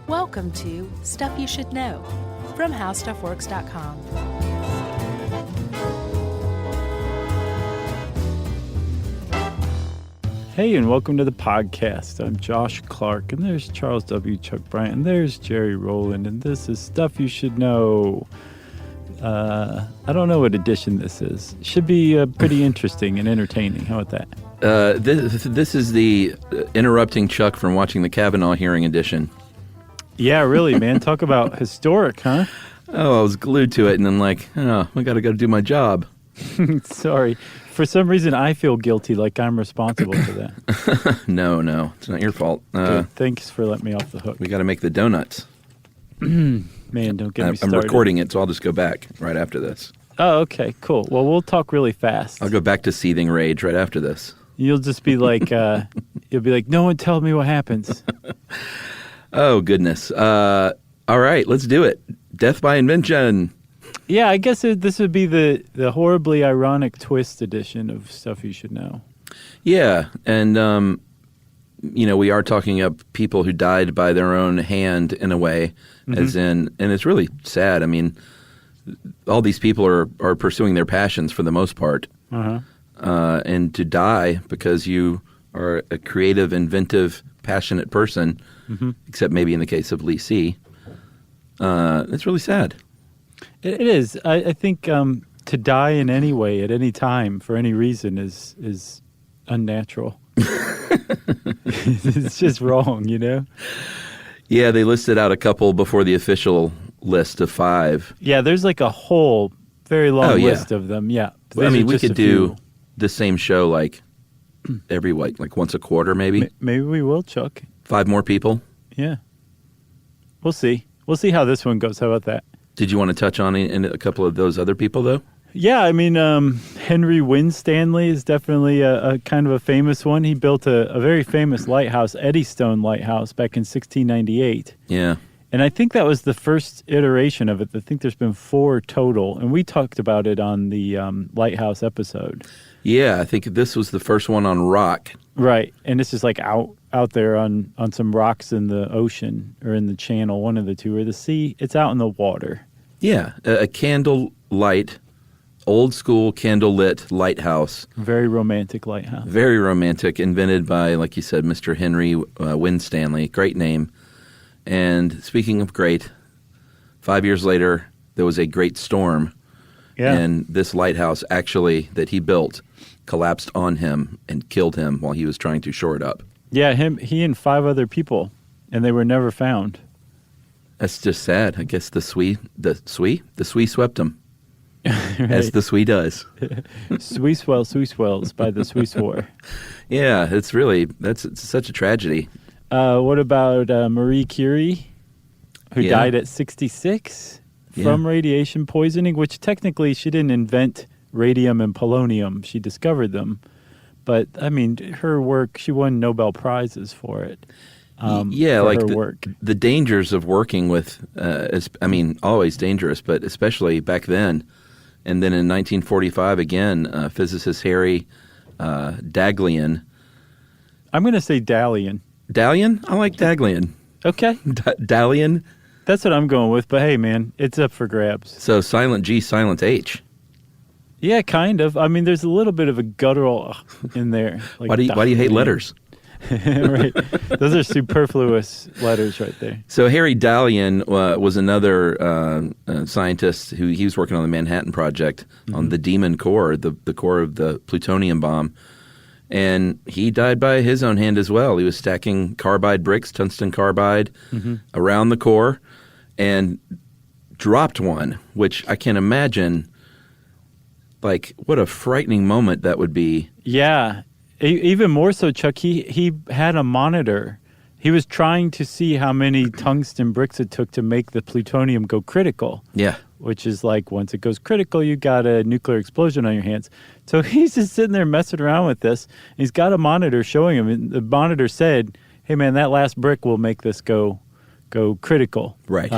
Welcome to Stuff You Should Know from HowStuffWorks.com. Hey, and welcome to the podcast. I'm Josh Clark, and there's Charles W. Chuck Bryant, and there's Jerry Rowland, and this is Stuff You Should Know. I don't know what edition this is. Should be pretty interesting and entertaining. How about that? This is the interrupting Chuck from watching the Kavanaugh hearing edition. Yeah, really, man. Talk about historic, huh? Oh, I was glued to it, and then I got to go do my job. Sorry. For some reason, I feel guilty, like I'm responsible for that. No, it's not your fault. Good. Thanks for letting me off the hook. We got to make the donuts. Man, don't get me started. I'm recording it, so I'll just go back right after this. Oh, okay, cool. Well, we'll talk really fast. I'll go back to seething rage right after this. You'll just be like, no one tell me what happens. Oh, goodness. All right, let's do it. Death by Invention. Yeah, I guess this would be the horribly ironic twist edition of Stuff You Should Know. Yeah, and, we are talking up people who died by their own hand in a way, and it's really sad. I mean, all these people are pursuing their passions for the most part. And to die because you are a creative, inventive, passionate person, except maybe in the case of Lee C., it's really sad. It is. I think to die in any way, at any time, for any reason is unnatural. It's just wrong, you know? Yeah, they listed out a couple before the official list of 5. Yeah, there's like a whole very long list of them, yeah. Well, I mean, we could do the same show like every, like once a quarter maybe? Maybe we will, Chuck. 5 more people? Yeah. We'll see. We'll see how this one goes. How about that? Did you want to touch on a couple of those other people, though? Yeah, I mean, Henry Winstanley is definitely a kind of a famous one. He built a very famous lighthouse, Eddystone Lighthouse, back in 1698. Yeah. And I think that was the first iteration of it. I think there's been 4 total, and we talked about it on the lighthouse episode. Yeah, I think this was the first one on rock. Right, and this is like out there on some rocks in the ocean or in the channel, one of the two, or the sea. It's out in the water. Yeah, a candle light, old school candle lit lighthouse. Very romantic lighthouse. Very romantic, invented by, like you said, Mr. Henry Winstanley. Great name. And speaking of great, 5 years later, there was a great storm. Yeah. And this lighthouse actually that he built collapsed on him and killed him while he was trying to shore it up. Yeah, he and 5 other people, and they were never found. That's just sad. I guess the Swee swept him, right. As the Swee does. Swells by the Swiss War. Yeah, it's such a tragedy. What about Marie Curie, who died at 66 from radiation poisoning, which technically she didn't invent radium and polonium. She discovered them. But, I mean, her work, she won Nobel Prizes for it. The dangers of working with, always dangerous, but especially back then. And then in 1945, again, physicist Harry Daghlian. I'm going to say Daghlian. Daghlian? I like Daghlian. Okay. Daghlian? That's what I'm going with, but hey, man, it's up for grabs. So silent G, silent H. Yeah, kind of. I mean, there's a little bit of a guttural in there. Like why do you hate letters? Right. Those are superfluous letters right there. So Harry Daghlian was another scientist who he was working on the Manhattan Project on the Demon core, the core of the plutonium bomb. And he died by his own hand as well. He was stacking carbide bricks, tungsten carbide, around the core and dropped one, which I can imagine, like, what a frightening moment that would be. Yeah. Even more so, Chuck, he had a monitor. He was trying to see how many tungsten bricks it took to make the plutonium go critical. Yeah. Which is like, once it goes critical, you got a nuclear explosion on your hands. So he's just sitting there messing around with this. He's got a monitor showing him, and the monitor said, hey, man, that last brick will make this go critical. Right.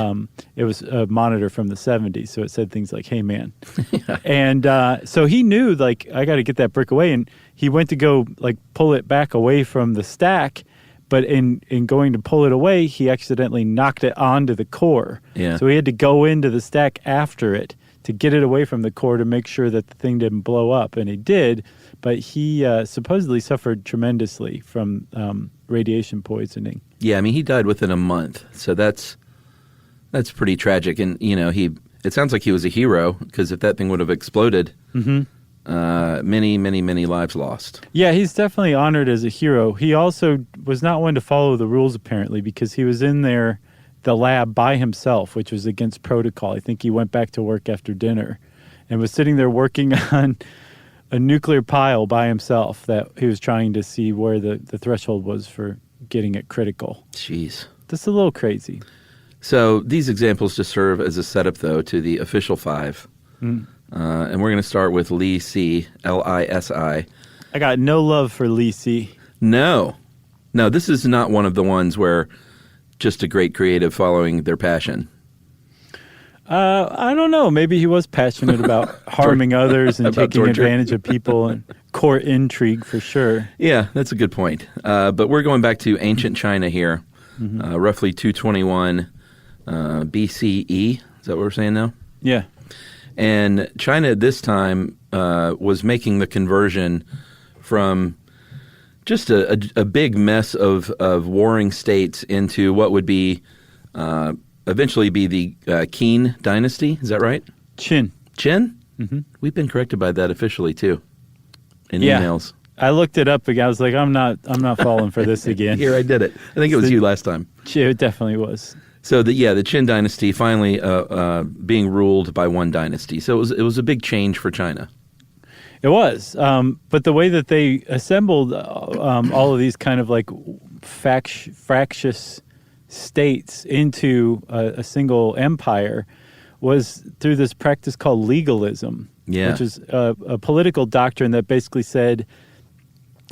It was a monitor from the 70s, so it said things like, hey, man. Yeah. And so he knew, like, I got to get that brick away. And he went to go, like, pull it back away from the stack, But in going to pull it away, he accidentally knocked it onto the core. Yeah. So he had to go into the stack after it to get it away from the core to make sure that the thing didn't blow up. And he did, but he supposedly suffered tremendously from radiation poisoning. Yeah, I mean, he died within a month. So that's pretty tragic. And, it sounds like he was a hero, because if that thing would have exploded, many, many, many lives lost. Yeah, he's definitely honored as a hero. He also was not one to follow the rules, apparently, because he was in the lab by himself, which was against protocol. I think he went back to work after dinner and was sitting there working on a nuclear pile by himself that he was trying to see where the threshold was for getting it critical. Jeez. That's a little crazy. So these examples just serve as a setup, though, to the official 5. And we're going to start with Lisi, Lisi. I got no love for Lisi. No, this is not one of the ones where just a great creative following their passion. I don't know. Maybe he was passionate about harming others and taking advantage of people and court intrigue for sure. Yeah, that's a good point. But we're going back to ancient China here, roughly 221 BCE. Is that what we're saying now? Yeah. And China at this time was making the conversion from just a big mess of warring states into what would be eventually be the Qin dynasty. Is that right? Qin. Qin? Mm-hmm. We've been corrected by that officially too in emails. I looked it up again. I was like, I'm not falling for this again. Here, I did it. I think it was you last time. It definitely was. So the Qin dynasty finally being ruled by one dynasty. So it was a big change for China. It was, but the way that they assembled all of these kind of like fractious states into a single empire was through this practice called legalism, which is a political doctrine that basically said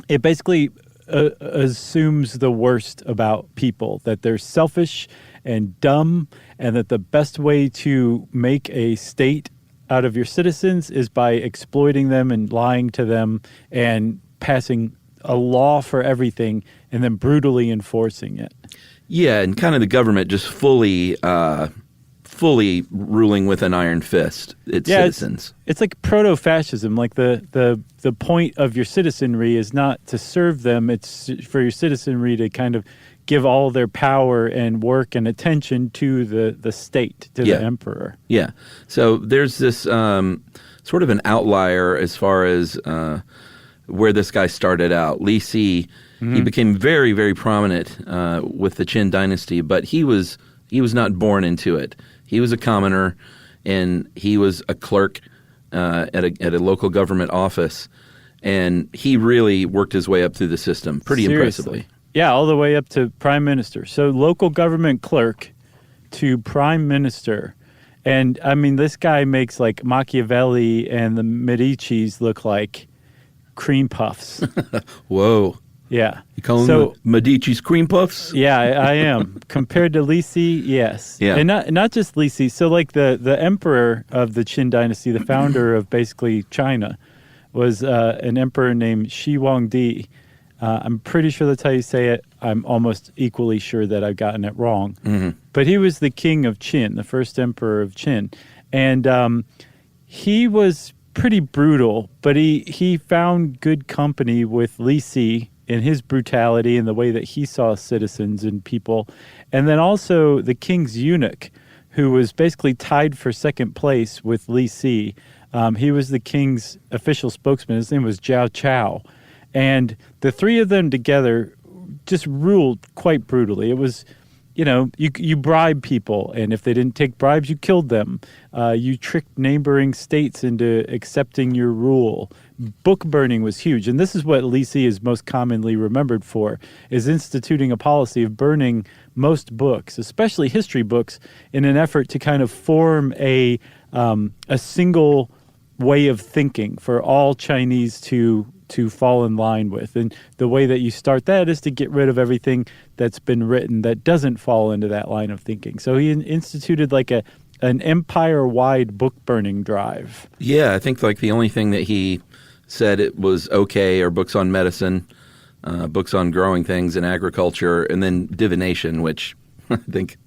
it basically assumes the worst about people, that they're selfish and dumb, and that the best way to make a state out of your citizens is by exploiting them and lying to them and passing a law for everything and then brutally enforcing it. Yeah, and kind of the government just fully ruling with an iron fist its citizens. It's like proto-fascism. Like the point of your citizenry is not to serve them. It's for your citizenry to kind of give all their power and work and attention to the state, to the emperor. Yeah. So there's this sort of an outlier as far as where this guy started out. Li Si, he became very, very prominent with the Qin dynasty, but he was not born into it. He was a commoner, and he was a clerk at a local government office, and he really worked his way up through the system pretty impressively. Yeah, all the way up to prime minister. So local government clerk to prime minister. And, I mean, this guy makes, like, Machiavelli and the Medicis look like cream puffs. Whoa. Yeah. You calling the Medici's cream puffs? Yeah, I am. Compared to Lisi, yes. Yeah. And not just Lisi. So, like, the emperor of the Qin dynasty, the founder of basically China, was an emperor named Shi Huangdi. I'm pretty sure that's how you say it. I'm almost equally sure that I've gotten it wrong. Mm-hmm. But he was the king of Qin, the first emperor of Qin. And he was pretty brutal, but he found good company with Li Si in his brutality and the way that he saw citizens and people. And then also the king's eunuch, who was basically tied for second place with Li Si. He was the king's official spokesman. His name was Zhao Chao. And the three of them together just ruled quite brutally. It was, you bribe people, and if they didn't take bribes, you killed them. You tricked neighboring states into accepting your rule. Book burning was huge, and this is what Li Si is most commonly remembered for, is instituting a policy of burning most books, especially history books, in an effort to kind of form a single way of thinking for all Chinese to fall in line with. And the way that you start that is to get rid of everything that's been written that doesn't fall into that line of thinking. So he instituted like an empire-wide book-burning drive. Yeah, I think like the only thing that he said it was okay are books on medicine, books on growing things and agriculture, and then divination, which I think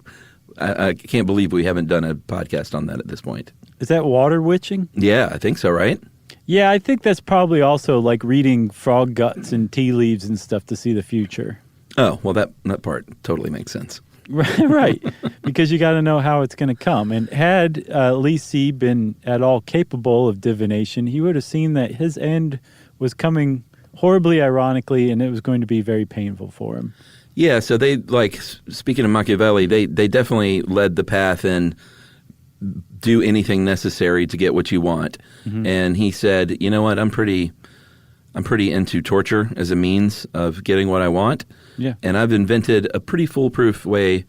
I can't believe we haven't done a podcast on that at this point. Is that water witching? Yeah, I think so, right? Yeah, I think that's probably also like reading frog guts and tea leaves and stuff to see the future. Oh, well, that part totally makes sense. Right, because you got to know how it's going to come. And had Li Si been at all capable of divination, he would have seen that his end was coming horribly ironically, and it was going to be very painful for him. Yeah, so they, like, speaking of Machiavelli, they definitely led the path in do anything necessary to get what you want. Mm-hmm. And he said, you know what, I'm pretty into torture as a means of getting what I want. Yeah. And I've invented a pretty foolproof way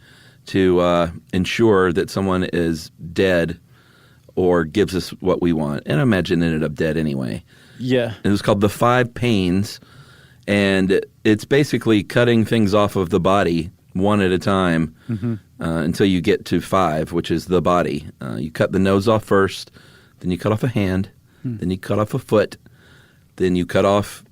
to ensure that someone is dead or gives us what we want. And I imagine it ended up dead anyway. Yeah. It was called the 5 pains, and it's basically cutting things off of the body one at a time until you get to 5, which is the body. You cut the nose off first, then you cut off a hand, then you cut off a foot, then you cut off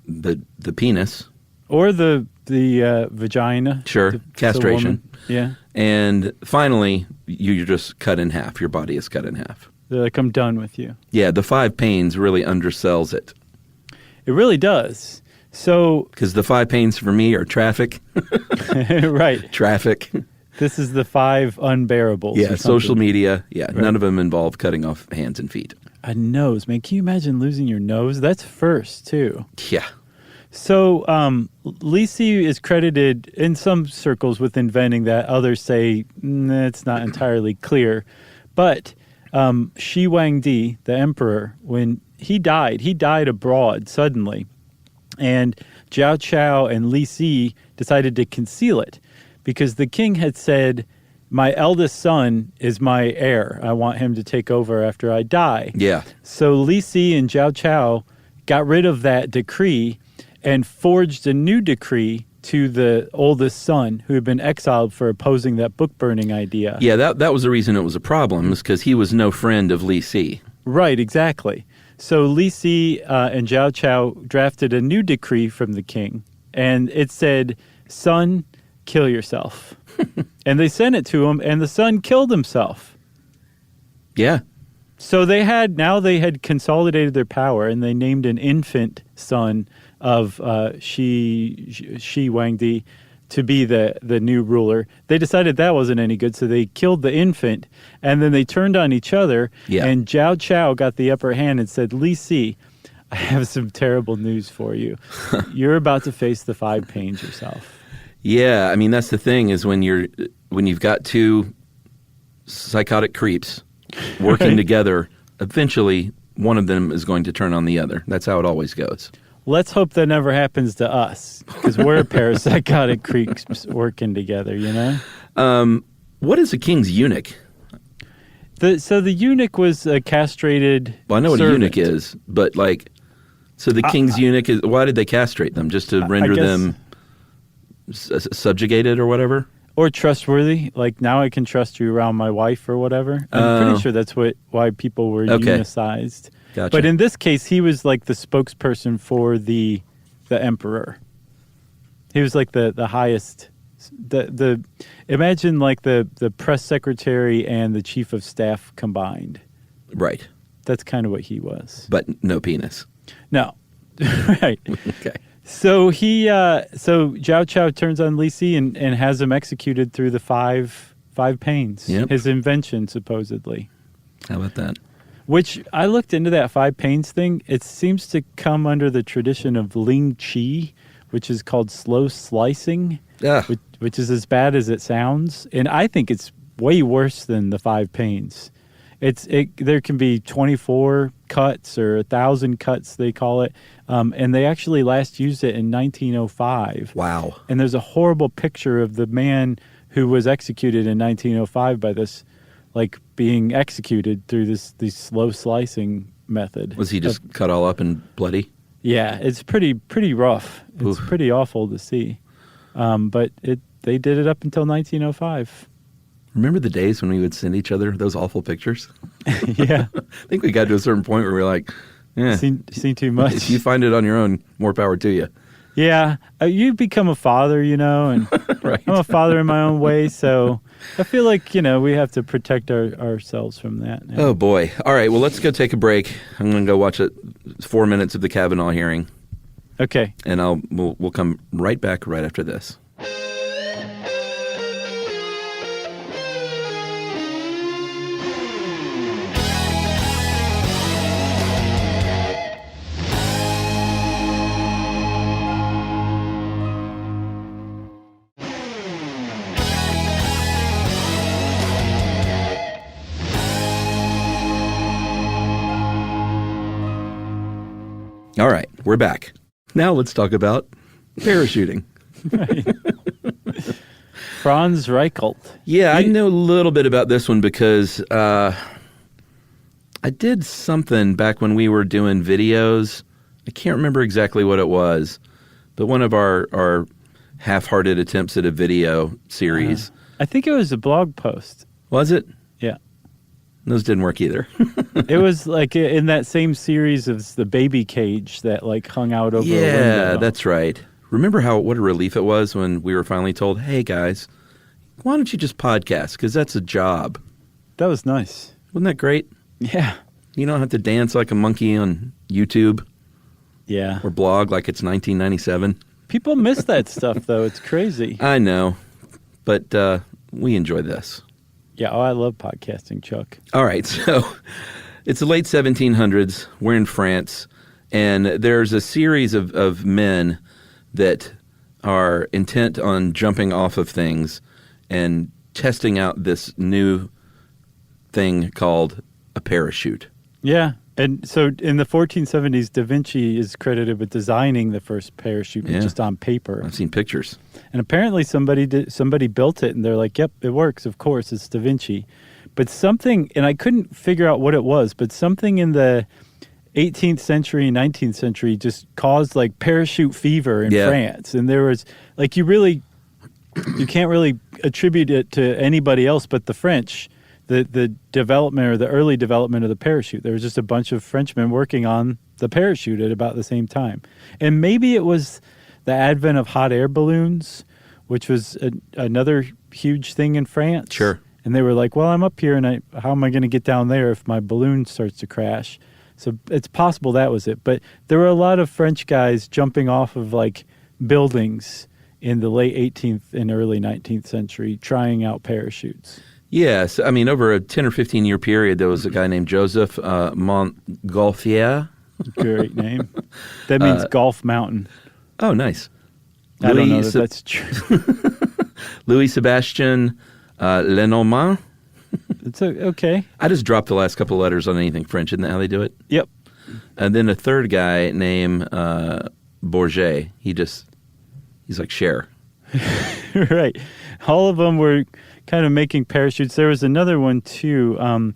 the penis. Or the vagina. Sure, castration. Yeah. And finally, you're just cut in half. Your body is cut in half. They're like, I'm done with you. Yeah, the 5 pains really undersells it. It really does. So, because the 5 pains for me are traffic. Right. Traffic. This is the 5 unbearables. Yeah, social media. Yeah, right. None of them involve cutting off hands and feet. A nose, man. Can you imagine losing your nose? That's first, too. Yeah. So, Li Si is credited in some circles with inventing that. Others say it's not entirely clear. But Shi Huangdi, the emperor, when he died abroad suddenly. And Jiao Chao and Li Si decided to conceal it because the king had said, my eldest son is my heir. I want him to take over after I die. Yeah. So Li Si and Jiao Chao got rid of that decree and forged a new decree to the oldest son who had been exiled for opposing that book burning idea. Yeah, that was the reason it was a problem, is because he was no friend of Li Si. Right, exactly. So Li Si and Jiao Chao drafted a new decree from the king, and it said, son, kill yourself. And they sent it to him, and the son killed himself. Yeah. So they had consolidated their power, and they named an infant son of Shi Huangdi to be the new ruler. They decided that wasn't any good, so they killed the infant, and then they turned on each other, and Jiao Chao got the upper hand and said, Li Si, I have some terrible news for you. You're about to face the 5 pains yourself. Yeah, I mean, that's the thing, is when you've got 2 psychotic creeps working right. together, eventually one of them is going to turn on the other. That's how it always goes. Let's hope that never happens to us, because we're parapsychotic creeps working together, you know? What is a king's eunuch? So the eunuch was a castrated Well, I know what servant. a eunuch is, but so the king's eunuch is, why did they castrate them? Just to render them subjugated or whatever? Or trustworthy, like now I can trust you around my wife or whatever. I'm pretty sure that's why people were eunuchized. Gotcha. But in this case, he was like the spokesperson for the emperor. He was like the highest. Imagine like the press secretary and the chief of staff combined. Right. That's kind of what he was. But no penis. No. Right. Okay. So Jiao Chao turns on Li Si and has him executed through the 5 pains. Yep. His invention, supposedly. How about that? Which I looked into that 5 pains thing. It seems to come under the tradition of Ling Chi, which is called slow slicing, which is as bad as it sounds. And I think it's way worse than the 5 pains. There can be 24 cuts or 1,000 cuts, they call it. And they actually last used it in 1905. Wow. And there's a horrible picture of the man who was executed in 1905 by this, like being executed through this slow slicing method. Was he just cut all up and bloody? Yeah, it's pretty rough. It's Oof. pretty awful to see. But they did it up until 1905. Remember the days when we would send each other those awful pictures? Yeah. I think we got to a certain point where we were like, Seen too much. If you find it on your own, more power to you. Yeah, you become a father, and Right. I'm a father in my own way, so I feel like, we have to protect ourselves from that. Now. Oh, boy. All right, well, let's go take a break. I'm going to go watch 4 minutes of the Kavanaugh hearing, Okay. and we'll come right back right after this. All right, we're back. Now let's talk about parachuting. Franz Reichelt. Yeah, I know a little bit about this one because I did something back when we were doing videos. I can't remember exactly what it was, but one of our half-hearted attempts at a video series. I think it was a blog post. Was it? Yeah. Those didn't work either. It was like in that same series of the baby cage that like hung out over a window. Yeah, that's right. Remember what a relief it was when we were finally told, hey, guys, why don't you just podcast? Because that's a job. That was nice. Wasn't that great? Yeah. You don't have to dance like a monkey on YouTube Yeah. or blog like it's 1997. People miss that stuff, though. It's crazy. I know, but we enjoy this. Yeah. Oh, I love podcasting, Chuck. All right, so it's the late 1700s. We're in France, and there's a series of men that are intent on jumping off of things and testing out this new thing called a parachute. Yeah. And so in the 1470s, Da Vinci is credited with designing the first parachute just on paper. I've seen pictures. And apparently somebody built it, and they're like, yep, it works. Of course, it's Da Vinci. But something, and I couldn't figure out what it was, but something in the 18th century, 19th century just caused like parachute fever in France. And there was like, you can't really attribute it to anybody else but the French. The development or the early development of the parachute. There was just a bunch of Frenchmen working on the parachute at about the same time. And maybe it was the advent of hot air balloons, which was another huge thing in France. Sure. And they were like, well, I'm up here, and how am I going to get down there if my balloon starts to crash? So it's possible that was it. But there were a lot of French guys jumping off of like buildings in the late 18th and early 19th century trying out parachutes. Yes, I mean, over a 10 or 15 year period, there was a guy named Joseph Montgolfier. Great name. That means Golf Mountain. Oh, nice. I don't know that's true. Louis Sebastien Lenormand. It's okay. I just dropped the last couple of letters on anything French. Isn't that how they do it? Yep. And then a third guy named Bourget. He's like Cher. Right. All of them were kind of making parachutes. There was another one too,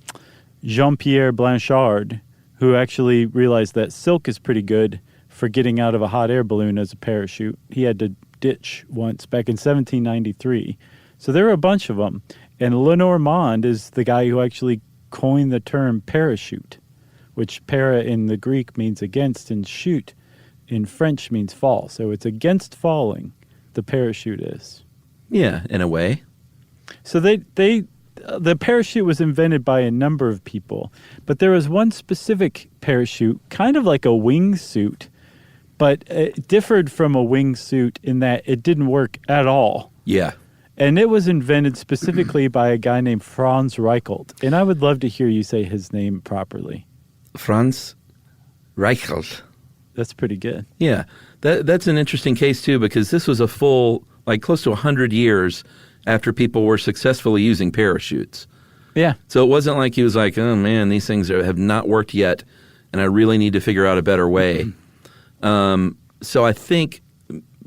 Jean-Pierre Blanchard, who actually realized that silk is pretty good for getting out of a hot air balloon as a parachute. He had to ditch once back in 1793. So there were a bunch of them. And Lenormand is the guy who actually coined the term parachute, which para in the Greek means against and shoot in French means fall. So it's against falling, the parachute is. Yeah, in a way. So the parachute was invented by a number of people, but there was one specific parachute, kind of like a wingsuit, but it differed from a wingsuit in that it didn't work at all. Yeah. And it was invented specifically by a guy named Franz Reichelt. And I would love to hear you say his name properly. Franz Reichelt. That's pretty good. Yeah. That's an interesting case, too, because this was a full, like close to 100 years after people were successfully using parachutes. Yeah. So it wasn't like he was like, oh, man, these things have not worked yet, and I really need to figure out a better way. So I think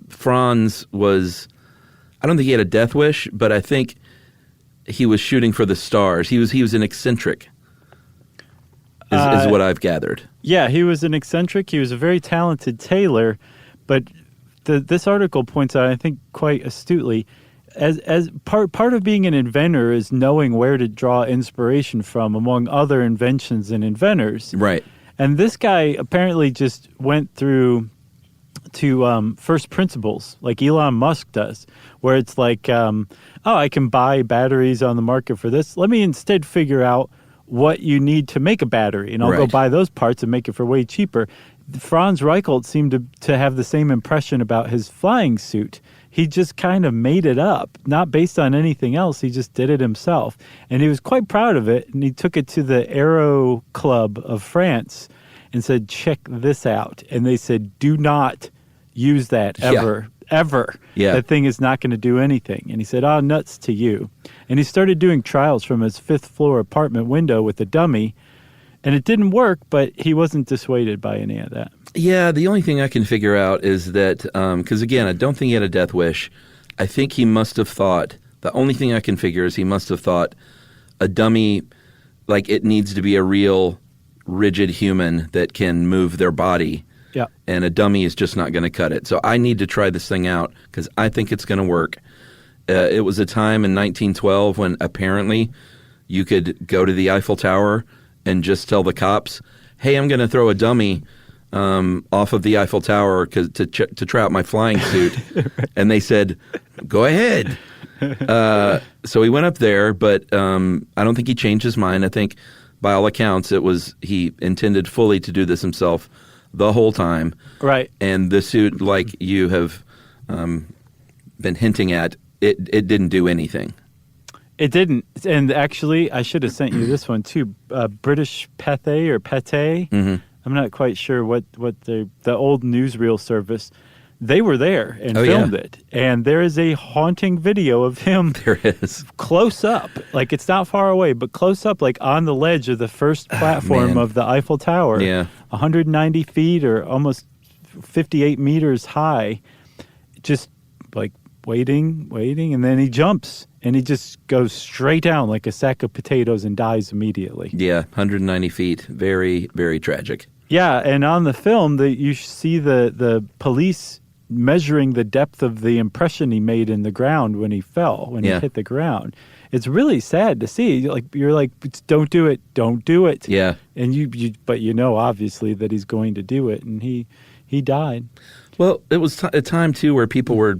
Franz was, I don't think he had a death wish, but I think he was shooting for the stars. He was an eccentric, is what I've gathered. Yeah, he was an eccentric. He was a very talented tailor, but this article points out, I think quite astutely, as part of being an inventor is knowing where to draw inspiration from among other inventions and inventors. Right. And this guy apparently just went through to first principles, like Elon Musk does, where it's like, I can buy batteries on the market for this. Let me instead figure out what you need to make a battery, and I'll go buy those parts and make it for way cheaper. Franz Reichelt seemed to have the same impression about his flying suit. He just kind of made it up, not based on anything else. He just did it himself. And he was quite proud of it. And he took it to the Aero Club of France and said, check this out. And they said, do not use that ever. Yeah. That thing is not going to do anything. And he said, nuts to you. And he started doing trials from his 5th floor apartment window with a dummy. And it didn't work, but he wasn't dissuaded by any of that. Yeah, the only thing I can figure out is that, because again, I don't think he had a death wish. I think he must have thought, the only thing I can figure is he must have thought a dummy, like it needs to be a real rigid human that can move their body. Yeah. And a dummy is just not going to cut it. So I need to try this thing out because I think it's going to work. It was a time in 1912 when apparently you could go to the Eiffel Tower and just tell the cops, hey, I'm going to throw a dummy off of the Eiffel Tower to try out my flying suit. And they said, go ahead. So he went up there, but I don't think he changed his mind. I think by all accounts, he intended fully to do this himself the whole time. Right. And the suit, like you have been hinting at, it didn't do anything. It didn't. And actually, I should have sent you this one too. British Pathé or Pathé. Mm-hmm. I'm not quite sure what the old newsreel service. They were there and filmed it. And there is a haunting video of him. There is. Close up. Like it's not far away, but close up, like on the ledge of the first platform of the Eiffel Tower. Yeah. 190 feet or almost 58 meters high. Just like waiting. And then he jumps. And he just goes straight down like a sack of potatoes and dies immediately. Yeah, 190 feet. Very, very tragic. Yeah, and on the film, you see the police measuring the depth of the impression he made in the ground when he fell, when he hit the ground. It's really sad to see. You're like, don't do it, don't do it. Yeah. And but you know, obviously, that he's going to do it, and he died. Well, it was a time, too, where people were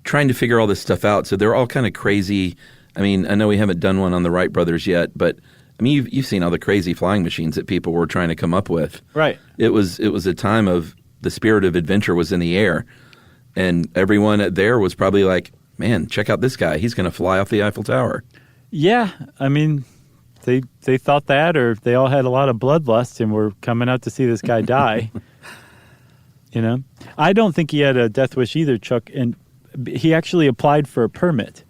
trying to figure all this stuff out. So they're all kind of crazy. I mean, I know we haven't done one on the Wright brothers yet, but I mean, you've seen all the crazy flying machines that people were trying to come up with. Right. It was a time of the spirit of adventure was in the air, and everyone there was probably like, man, check out this guy. He's going to fly off the Eiffel Tower. Yeah. I mean, they thought that, or they all had a lot of bloodlust and were coming out to see this guy die. You know, I don't think he had a death wish either, Chuck, and he actually applied for a permit.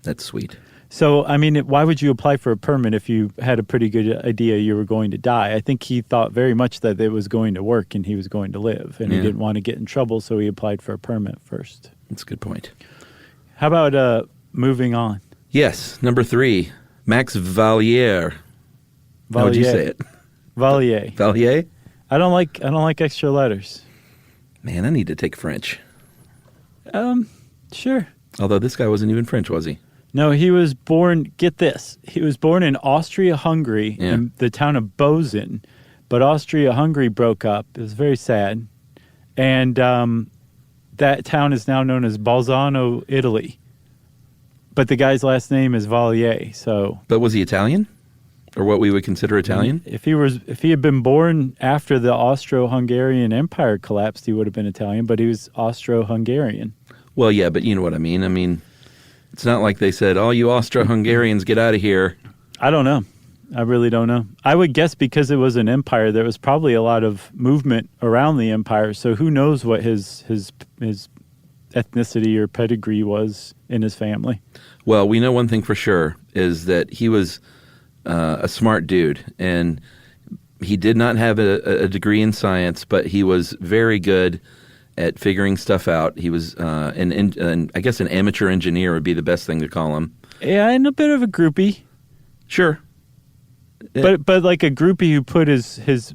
That's sweet. So, I mean, why would you apply for a permit if you had a pretty good idea you were going to die? I think he thought very much that it was going to work and he was going to live. And he didn't want to get in trouble, so he applied for a permit first. That's a good point. How about moving on? Yes, number 3, Max Valier. How would you say it? Valier. Valier? I don't like extra letters. Man, I need to take French. Sure. Although this guy wasn't even French, was he? No, he was born, get this, he was born in Austria-Hungary in the town of Bozen, but Austria-Hungary broke up. It was very sad. And that town is now known as Bolzano, Italy. But the guy's last name is Valier, so... But was he Italian? Or what we would consider Italian? If he had been born after the Austro-Hungarian Empire collapsed, he would have been Italian, but he was Austro-Hungarian. Well, yeah, but you know what I mean. I mean, it's not like they said, all you Austro-Hungarians, get out of here. I don't know. I really don't know. I would guess because it was an empire, there was probably a lot of movement around the empire, so who knows what his ethnicity or pedigree was in his family. Well, we know one thing for sure, is that he was a smart dude, and he did not have a degree in science, but he was very good at figuring stuff out. He was, I guess an amateur engineer would be the best thing to call him. Yeah, and a bit of a groupie. Sure. But like a groupie who put his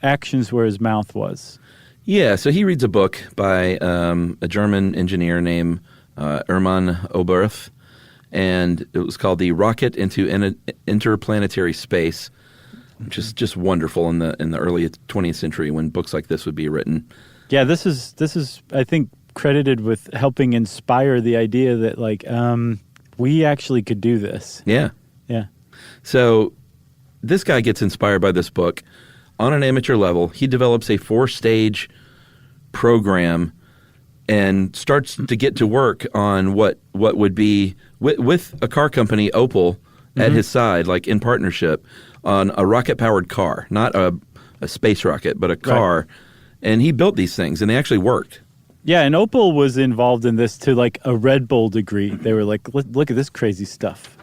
actions where his mouth was. Yeah, so he reads a book by a German engineer named Hermann Oberth, and it was called The Rocket into Interplanetary Space. which is just wonderful in the early 20th century when books like this would be written. Yeah, this is I think credited with helping inspire the idea that like we actually could do this. Yeah. Yeah. So this guy gets inspired by this book on an amateur level. He develops a 4-stage program and starts to get to work on what would be with a car company, Opel, at his side, like in partnership, on a rocket-powered car, not a space rocket, but a car. Right. And he built these things, and they actually worked. Yeah, and Opel was involved in this to like a Red Bull degree. They were like, look at this crazy stuff.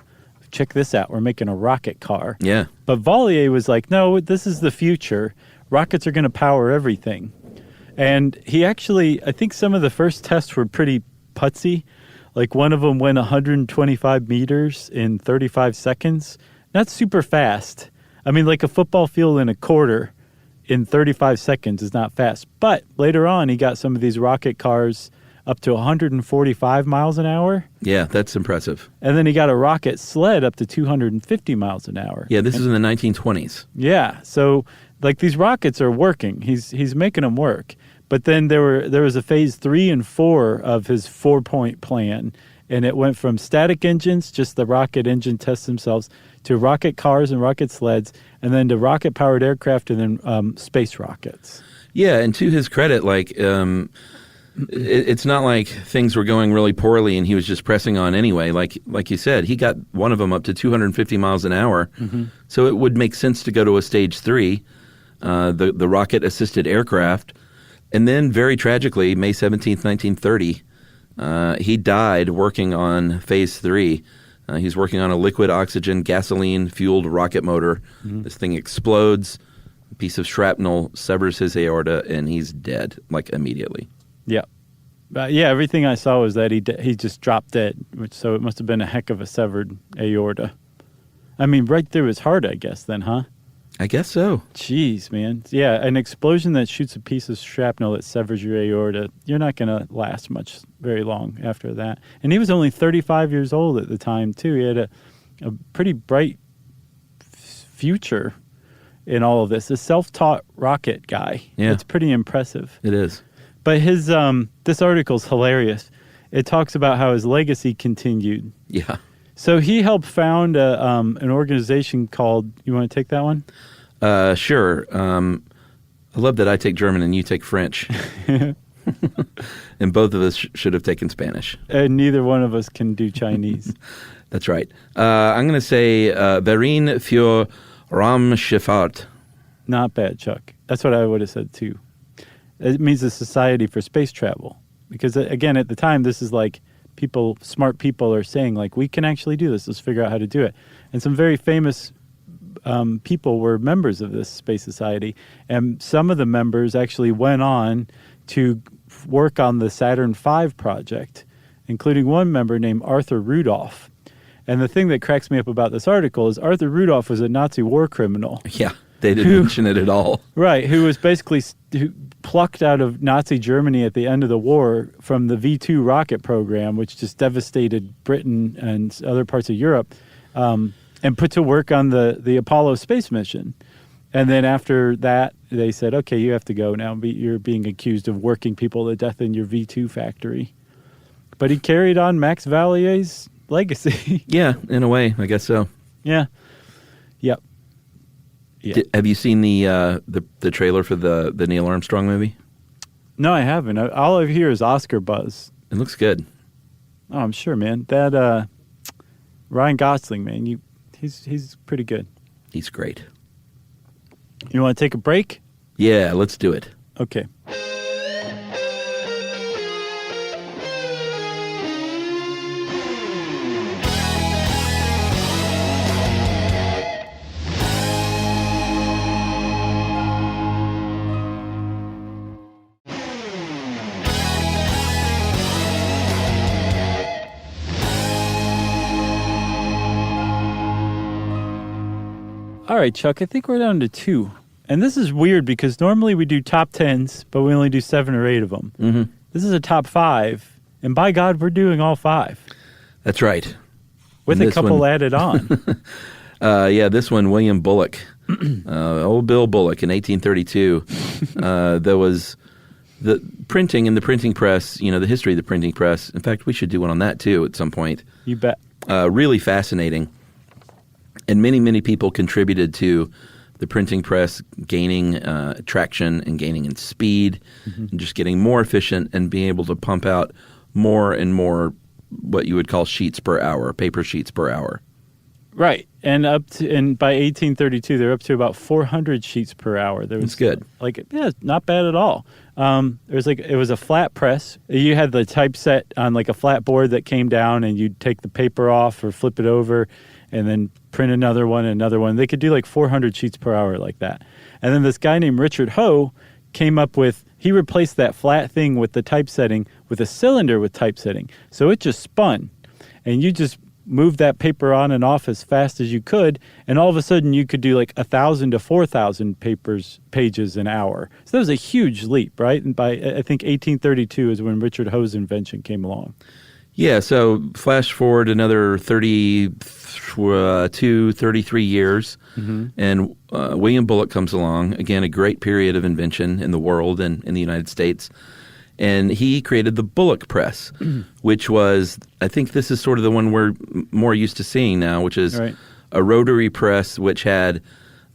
Check this out. We're making a rocket car. Yeah. But Valier was like, no, this is the future. Rockets are going to power everything. And he actually, I think some of the first tests were pretty putsy. Like one of them went 125 meters in 35 seconds. Not super fast. I mean, like a football field in a quarter in 35 seconds is not fast. But later on, he got some of these rocket cars up to 145 miles an hour. Yeah, that's impressive. And then he got a rocket sled up to 250 miles an hour. Yeah, this is in the 1920s. Yeah, so like these rockets are working. He's making them work. But then there was a phase 3 and 4 of his 4-point plan, and it went from static engines, just the rocket engine tests themselves, to rocket cars and rocket sleds, and then to rocket-powered aircraft, and then space rockets. Yeah, and to his credit, like it's not like things were going really poorly and he was just pressing on anyway. Like you said, he got one of them up to 250 miles an hour. Mm-hmm. So it would make sense to go to a stage 3, the rocket-assisted aircraft. And then, very tragically, May 17th, 1930, he died working on phase 3. He's working on a liquid oxygen, gasoline-fueled rocket motor. Mm-hmm. This thing explodes. A piece of shrapnel severs his aorta, and he's dead, like, immediately. Yeah. Yeah, everything I saw was that he just dropped dead, so it must have been a heck of a severed aorta. I mean, right through his heart, I guess, then, huh? I guess so. Jeez, man. Yeah, an explosion that shoots a piece of shrapnel that severs your aorta, you're not going to last very long after that. And he was only 35 years old at the time, too. He had a pretty bright future in all of this. A self-taught rocket guy. Yeah. It's pretty impressive. It is. But his this article's hilarious. It talks about how his legacy continued. Yeah. So he helped found an organization called, you want to take that one? Sure. I love that I take German and you take French. And both of us should have taken Spanish. And neither one of us can do Chinese. That's right. I'm going to say Verein für Raumschifffahrt. Not bad, Chuck. That's what I would have said, too. It means the Society for Space Travel. Because, again, at the time, this is like smart people are saying, like, we can actually do this. Let's figure out how to do it. And some very famous people were members of this space society. And some of the members actually went on to work on the Saturn V project, including one member named Arthur Rudolph. And the thing that cracks me up about this article is Arthur Rudolph was a Nazi war criminal. Yeah, they didn't mention it at all. Right, who was basically plucked out of Nazi Germany at the end of the war from the V2 rocket program, which just devastated Britain and other parts of Europe, and put to work on the Apollo space mission. And then after that, they said, okay, you have to go now. You're being accused of working people to death in your V2 factory. But he carried on Max Valier's legacy. Yeah, in a way, I guess so. Yeah. Yep. Yeah. Have you seen the trailer for the Neil Armstrong movie? No, I haven't. All I hear is Oscar buzz. It looks good. Oh, I'm sure, man. That Ryan Gosling, man, he's pretty good. He's great. You want to take a break? Yeah, let's do it. Okay. All right, Chuck, I think we're down to 2. And this is weird because normally we do top 10s, but we only do 7 or 8 of them. Mm-hmm. This is a top 5, and by God, we're doing all 5. That's right. With a couple added on. Yeah, this one, William Bullock, Old Bill Bullock in 1832. There was the printing and the printing press, the history of the printing press. In fact, we should do one on that too at some point. You bet. Really fascinating. And many, many people contributed to the printing press gaining traction and gaining in speed, and just getting more efficient and being able to pump out more and more what you would call sheets per hour, paper sheets per hour. Right. And by 1832, they're up to about 400 sheets per hour. That's good. Not bad at all. It was a flat press. You had the typeset on like a flat board that came down, and you'd take the paper off or flip it over and then print another one. They could do like 400 sheets per hour like that. And then this guy named Richard Hoe came up with, he replaced that flat thing with the typesetting with a cylinder with typesetting. So it just spun, and you just moved that paper on and off as fast as you could, and all of a sudden you could do like 1,000 to 4,000 pages an hour. So that was a huge leap, right? And by, I think, 1832 is when Richard Hoe's invention came along. Yeah, so flash forward another 33 years, and William Bullock comes along. Again, a great period of invention in the world and in the United States. And he created the Bullock press, which was, I think this is sort of the one we're more used to seeing now, which is a rotary press which had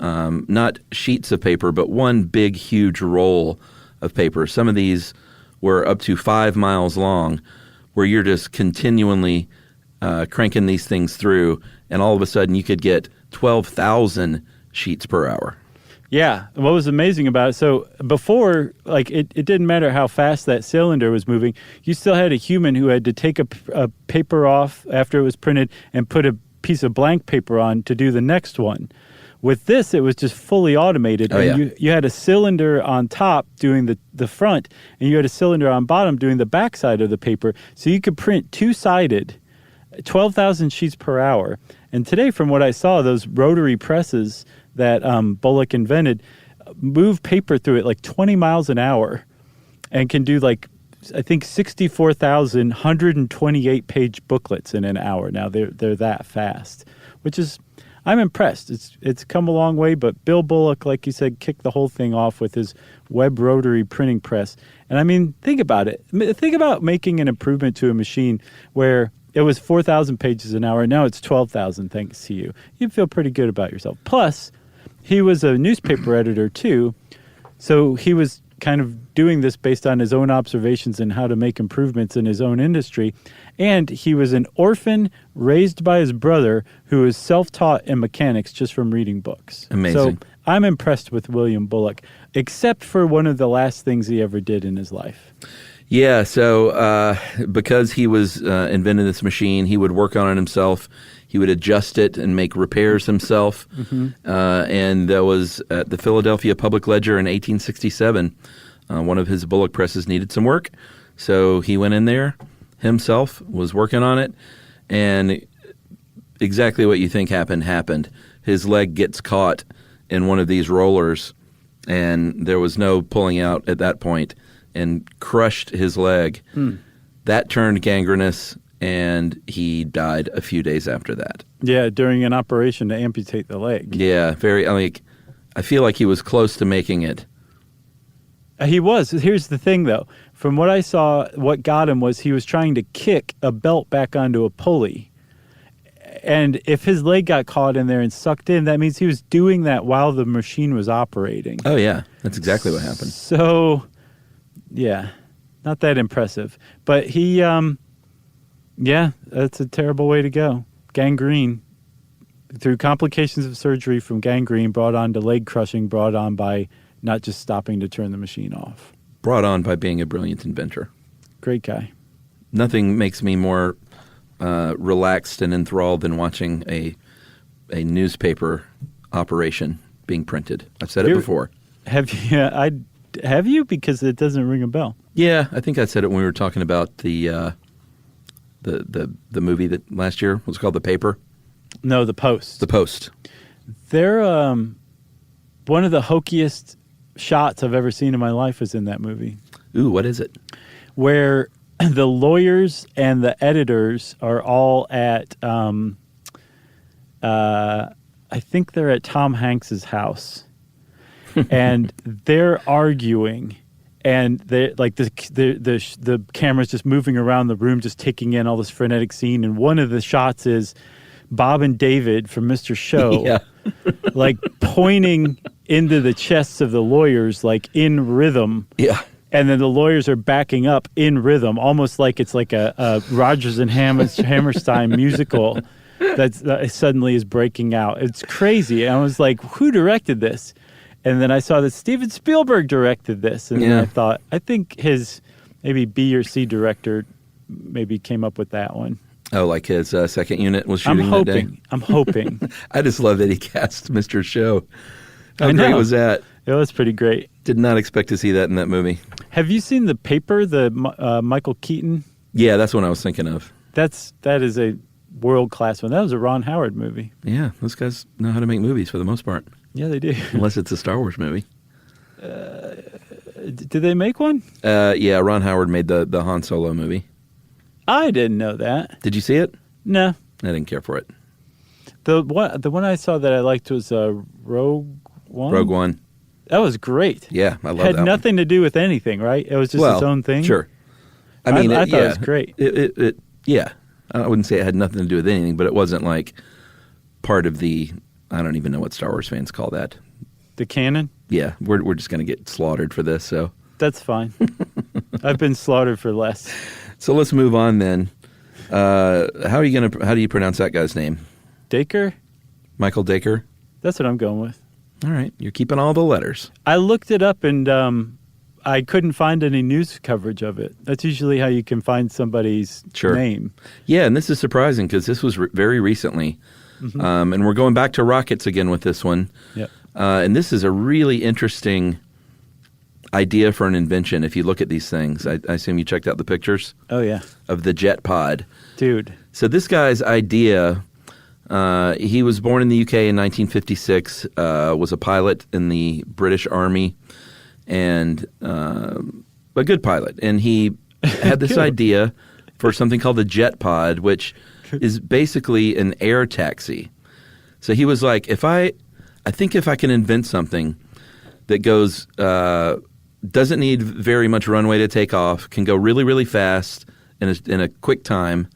not sheets of paper, but one big, huge roll of paper. Some of these were up to 5 miles long, where you're just continually cranking these things through, and all of a sudden you could get 12,000 sheets per hour. Yeah. What was amazing about it, so before, it didn't matter how fast that cylinder was moving, you still had a human who had to take a paper off after it was printed and put a piece of blank paper on to do the next one. With this, it was just fully automated. You had a cylinder on top doing the front, and you had a cylinder on bottom doing the back side of the paper. So you could print two-sided, 12,000 sheets per hour. And today, from what I saw, those rotary presses that Bullock invented move paper through it like 20 miles an hour and can do I think 64,128 page booklets in an hour. Now they're that fast, which is, I'm impressed. It's come a long way, but Bill Bullock, like you said, kicked the whole thing off with his web rotary printing press. And I mean, think about it. Think about making an improvement to a machine where it was 4,000 pages an hour. Now it's 12,000 thanks to you. You'd feel pretty good about yourself. Plus, he was a newspaper editor too, so he was kind of doing this based on his own observations and how to make improvements in his own industry. And he was an orphan raised by his brother who was self-taught in mechanics just from reading books. Amazing. So I'm impressed with William Bullock, except for one of the last things he ever did in his life. Yeah, so because he was inventing this machine, he would work on it himself. He would adjust it and make repairs himself. And that was at the Philadelphia Public Ledger in 1867. One of his Bullock presses needed some work, so he went in there himself, was working on it, and exactly what you think happened. His leg gets caught in one of these rollers, and there was no pulling out at that point, and crushed his leg. That turned gangrenous, and he died a few days after that. Yeah, during an operation to amputate the leg. Yeah, I feel like he was close to making it. He was. Here's the thing, though. From what I saw, what got him was he was trying to kick a belt back onto a pulley. And if his leg got caught in there and sucked in, that means he was doing that while the machine was operating. Oh, yeah. That's exactly what happened. So, yeah, not that impressive. But he, that's a terrible way to go. Gangrene. Through complications of surgery from gangrene brought on to leg crushing, brought on by not just stopping to turn the machine off. Brought on by being a brilliant inventor. Great guy. Nothing makes me more relaxed and enthralled than watching a newspaper operation being printed. I've said it before. Have you? Because it doesn't ring a bell. Yeah, I think I said it when we were talking about the movie that last year was called The Paper. No, The Post. The Post. They're one of the hokiest shots I've ever seen in my life is in that movie. Ooh, what is it? Where the lawyers and the editors are all at I think they're at Tom Hanks's house, and they're arguing, and they like the camera's just moving around the room, just taking in all this frenetic scene. And one of the shots is Bob and David from Mr. Show, like pointing into the chests of the lawyers, like in rhythm. Yeah. And then the lawyers are backing up in rhythm, almost like it's like a Rodgers and Hammerstein musical that suddenly is breaking out. It's crazy. And I was like, who directed this? And then I saw that Steven Spielberg directed this. And then I thought, I think his maybe B or C director maybe came up with that one. Oh, like his second unit was shooting that day? I'm hoping. I just love that he cast Mr. Show. How great was that? It was pretty great. Did not expect to see that in that movie. Have you seen The Paper, the Michael Keaton? Yeah, that's what I was thinking of. That is a world-class one. That was a Ron Howard movie. Yeah, those guys know how to make movies for the most part. Yeah, they do. Unless it's a Star Wars movie. Did they make one? Yeah, Ron Howard made the Han Solo movie. I didn't know that. Did you see it? No. I didn't care for it. The one I saw that I liked was Rogue One. Rogue One. That was great. Yeah, I love that. Had nothing to do with anything, right? It was just its own thing. Sure. I mean, I thought it was great. Yeah. I wouldn't say it had nothing to do with anything, but it wasn't like part of the. I don't even know what Star Wars fans call that. The canon. Yeah, we're just going to get slaughtered for this. So that's fine. I've been slaughtered for less. So let's move on then. How do you pronounce that guy's name? Dacre? Michael Dacre? That's what I'm going with. All right. You're keeping all the letters. I looked it up and I couldn't find any news coverage of it. That's usually how you can find somebody's name. Yeah, and this is surprising because this was very recently. Mm-hmm. And we're going back to rockets again with this one. Yep. And this is a really interesting idea for an invention if you look at these things. I assume you checked out the pictures? Oh, yeah. Of the jet pod. Dude. So this guy's idea, he was born in the UK in 1956, was a pilot in the British Army, and a good pilot. And he had this idea for something called the jet pod, which is basically an air taxi. So he was like, I think if I can invent something that goes doesn't need very much runway to take off, can go really, really fast in a quick time,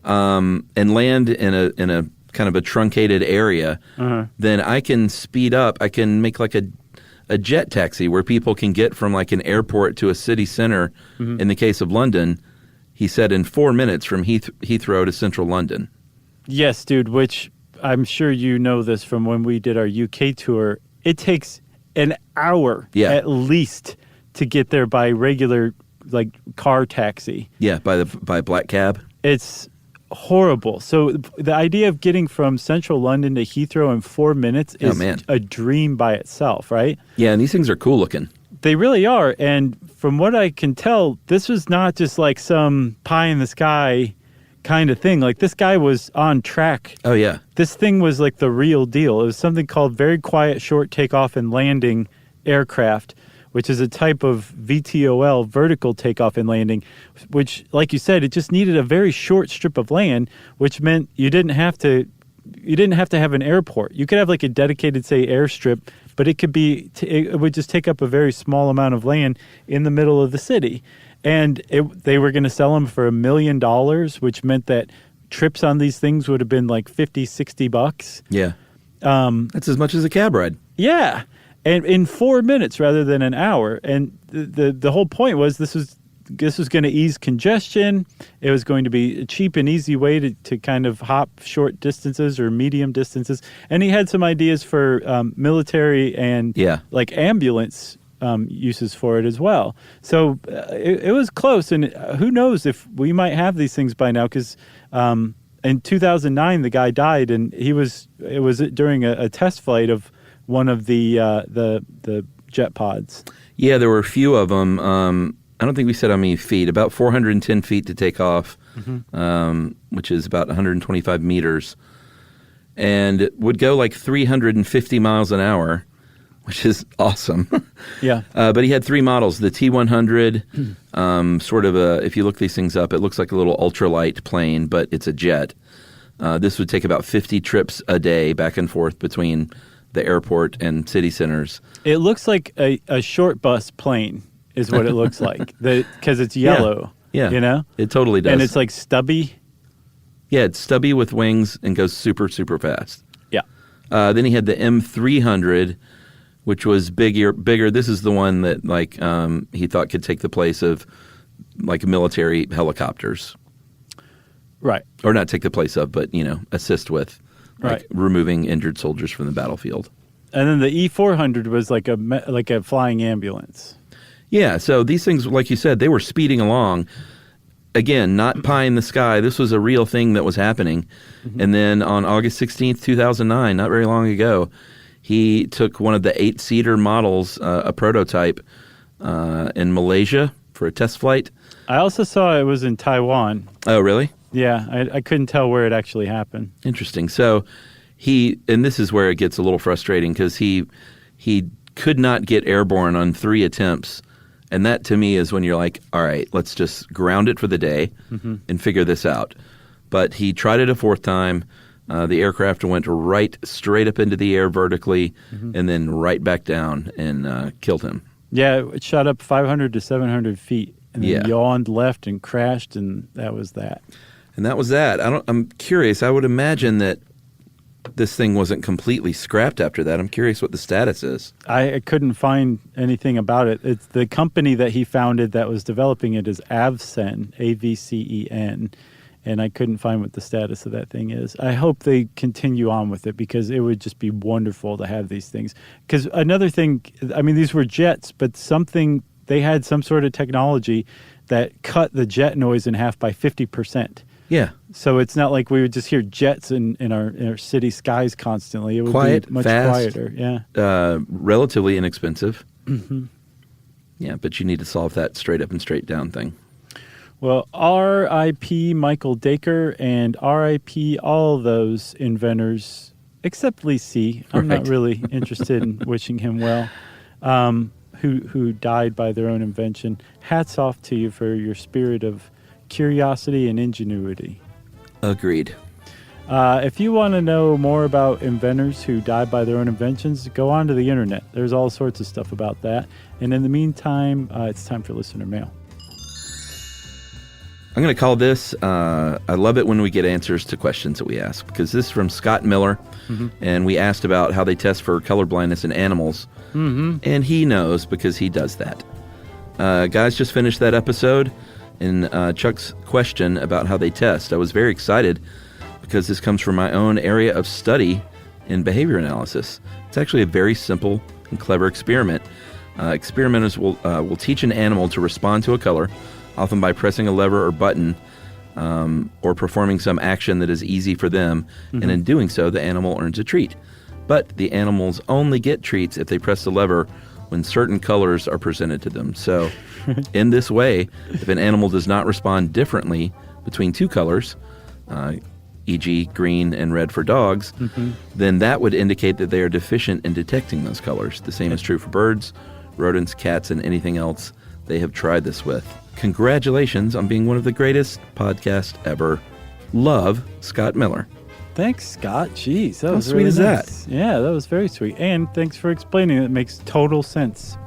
and land in a kind of a truncated area, then I can speed up. I can make like a jet taxi where people can get from like an airport to a city center. Mm-hmm. In the case of London, he said in 4 minutes from Heathrow to central London. Yes, dude, which I'm sure you know this from when we did our UK tour. It takes an hour at least to get there by regular like car taxi. Yeah, by black cab. It's horrible. So the idea of getting from central London to Heathrow in 4 minutes is a dream by itself, right? Yeah, and these things are cool looking. They really are. And from what I can tell, this was not just like some pie in the sky kind of thing. Like this guy was on track. Oh, yeah. This thing was like the real deal. It was something called Very Quiet Short Takeoff and Landing Aircraft, which is a type of VTOL, vertical takeoff and landing, which, like you said, it just needed a very short strip of land, which meant you didn't have to have an airport. You could have like a dedicated, say, airstrip, but it would just take up a very small amount of land in the middle of the city. And they were going to sell them for $1 million, which meant that trips on these things would have been like $50-$60. Yeah. That's as much as a cab ride. Yeah. And in 4 minutes rather than an hour. And the whole point was this was going to ease congestion. It was going to be a cheap and easy way to kind of hop short distances or medium distances. And he had some ideas for military and like ambulance uses for it as well. So it was close. And who knows if we might have these things by now, because in 2009 the guy died, and it was during a test flight of one of the jet pods. Yeah, there were a few of them. I don't think we said how many feet. About 410 feet to take off, which is about 125 meters, and it would go like 350 miles an hour, which is awesome. Yeah. But he had three models: the T-100, sort of if you look these things up, it looks like a little ultralight plane, but it's a jet. This would take about 50 trips a day back and forth between the airport and city centers. It looks like a short bus plane is what it looks like, because it's yellow. Yeah, you know? It totally does. And it's like stubby. Yeah, it's stubby with wings and goes super, super fast. Yeah. Then he had the M300, which was bigger. This is the one that he thought could take the place of like military helicopters. Right. Or not take the place of, but, assist with removing injured soldiers from the battlefield. And then the E400 was like a flying ambulance. Yeah, so these things, like you said, they were speeding along. Again, not pie in the sky. This was a real thing that was happening. Mm-hmm. And then on August 16th, 2009, not very long ago, he took one of the 8-seater models, a prototype, in Malaysia for a test flight. I also saw it was in Taiwan. Oh, really? Yeah, I couldn't tell where it actually happened. Interesting. So and this is where it gets a little frustrating, because he could not get airborne on 3 attempts. And that, to me, is when you're like, all right, let's just ground it for the day and figure this out. But he tried it a 4th time. The aircraft went straight up into the air vertically and then right back down and killed him. Yeah, it shot up 500 to 700 feet and then yawned left and crashed, and that was that. And that was that. I'm curious. I would imagine that this thing wasn't completely scrapped after that. I'm curious what the status is. I couldn't find anything about it. It's the company that he founded that was developing it is Avcen, AVCEN, and I couldn't find what the status of that thing is. I hope they continue on with it, because it would just be wonderful to have these things. Because another thing, I mean, these were jets, but they had some sort of technology that cut the jet noise in half by 50%. Yeah. So it's not like we would just hear jets in our city skies constantly. It would be much fast, quieter. Yeah. Relatively inexpensive. Mm-hmm. Yeah, but you need to solve that straight up and straight down thing. Well, R.I.P. Michael Dacre and R.I.P. all those inventors, except Lee C. I'm not really interested in wishing him well, who died by their own invention. Hats off to you for your spirit of curiosity and ingenuity. Agreed. If you want to know more about inventors who died by their own inventions, go onto the internet. There's all sorts of stuff about that. And in the meantime, it's time for listener mail. I'm going to call this, I love it when we get answers to questions that we ask, because this is from Scott Miller, and we asked about how they test for color blindness in animals, and he knows because he does that. Guys, just finished that episode, and Chuck's question about how they test. I was very excited because this comes from my own area of study in behavior analysis. It's actually a very simple and clever experiment. Experimenters will teach an animal to respond to a color, often by pressing a lever or button, or performing some action that is easy for them, and in doing so, the animal earns a treat. But the animals only get treats if they press the lever when certain colors are presented to them. So, in this way, if an animal does not respond differently between 2 colors, e.g. green and red for dogs, then that would indicate that they are deficient in detecting those colors. The same is true for birds, rodents, cats, and anything else they have tried this with. Congratulations on being one of the greatest podcasts ever. Love, Scott Miller. Thanks, Scott. Jeez, that How was sweet really is nice. that? Yeah, that was very sweet. And thanks for explaining it. It makes total sense.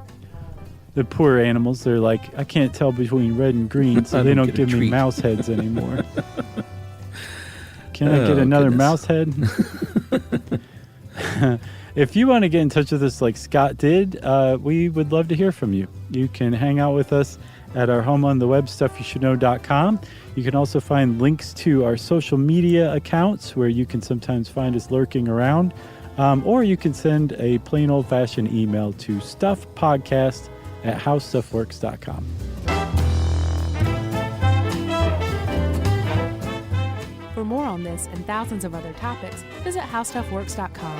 The poor animals, they're like, I can't tell between red and green, so they don't give me mouse heads anymore. Can I get another mouse head? If you want to get in touch with us like Scott did, we would love to hear from you. You can hang out with us at our home on the web, stuffyoushouldknow.com. You can also find links to our social media accounts where you can sometimes find us lurking around. Or you can send a plain old-fashioned email to stuffpodcast@howstuffworks.com. For more on this and thousands of other topics, visit howstuffworks.com.